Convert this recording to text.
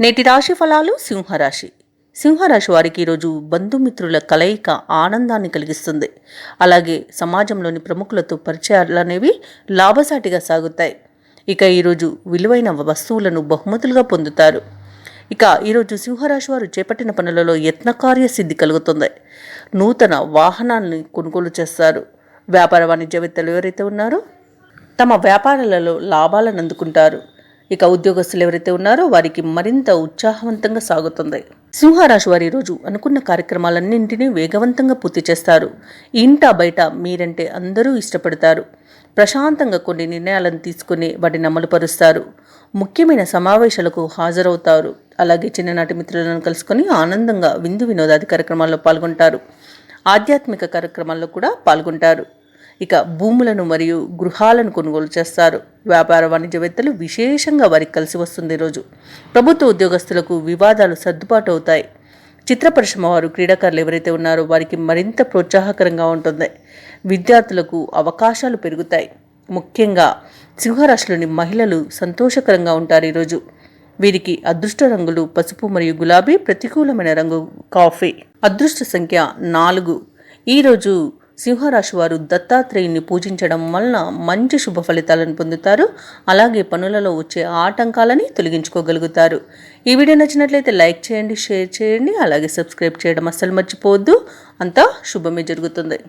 నేటి రాశి ఫలాలు సింహరాశి వారికి ఈరోజు బంధుమిత్రుల కలయిక ఆనందాన్ని కలిగిస్తుంది. అలాగే సమాజంలోని ప్రముఖులతో పరిచయాలు అనేవి లాభసాటిగా సాగుతాయి. ఇక ఈరోజు విలువైన వస్తువులను బహుమతులుగా పొందుతారు. ఇక ఈరోజు సింహరాశి వారు చేపట్టిన పనులలో యత్నకార్య సిద్ధి కలుగుతుంది. నూతన వాహనాన్ని కొనుగోలు చేస్తారు. వ్యాపార వాణిజ్యవేత్తలు ఎవరైతే ఉన్నారో తమ వ్యాపారాలలో లాభాలను అందుకుంటారు. ఇక ఉద్యోగస్తులు ఎవరైతే ఉన్నారో వారికి మరింత ఉత్సాహవంతంగా సాగుతుంది. సింహరాశి వారి ఈరోజు అనుకున్న కార్యక్రమాలన్నింటినీ వేగవంతంగా పూర్తి చేస్తారు. ఇంటా బయట మీరంటే అందరూ ఇష్టపడతారు. ప్రశాంతంగా కొన్ని నిర్ణయాలను తీసుకుని వాటిని అమలుపరుస్తారు. ముఖ్యమైన సమావేశాలకు హాజరవుతారు. అలాగే చిన్ననాటి మిత్రులను కలుసుకొని ఆనందంగా విందు వినోదాది కార్యక్రమాల్లో పాల్గొంటారు. ఆధ్యాత్మిక కార్యక్రమాల్లో కూడా పాల్గొంటారు. ఇక భూములను మరియు గృహాలను కొనుగోలు చేస్తారు. వ్యాపార వాణిజ్యవేత్తలు విశేషంగా వారికి కలిసి వస్తుంది. ఈరోజు ప్రభుత్వ ఉద్యోగస్తులకు వివాదాలు సర్దుబాటు అవుతాయి. చిత్ర పరిశ్రమ వారు క్రీడాకారులు ఎవరైతే ఉన్నారో వారికి మరింత ప్రోత్సాహకరంగా ఉంటుంది. విద్యార్థులకు అవకాశాలు పెరుగుతాయి. ముఖ్యంగా సింహరాశిలోని మహిళలు సంతోషకరంగా ఉంటారు. ఈరోజు వీరికి అదృష్ట రంగులు పసుపు మరియు గులాబీ, ప్రతికూలమైన రంగు కాఫీ. అదృష్ట సంఖ్య 4. ఈరోజు సింహరాశి వారు దత్తాత్రేయుని పూజించడం వలన మంచి శుభ ఫలితాలను పొందుతారు. అలాగే పనులలో వచ్చే ఆటంకాలని తొలగించుకోగలుగుతారు. ఈ వీడియో నచ్చినట్లయితే లైక్ చేయండి, షేర్ చేయండి, అలాగే సబ్స్క్రైబ్ చేయడం అస్సలు మర్చిపోవద్దు. అంతా శుభమే జరుగుతుంది.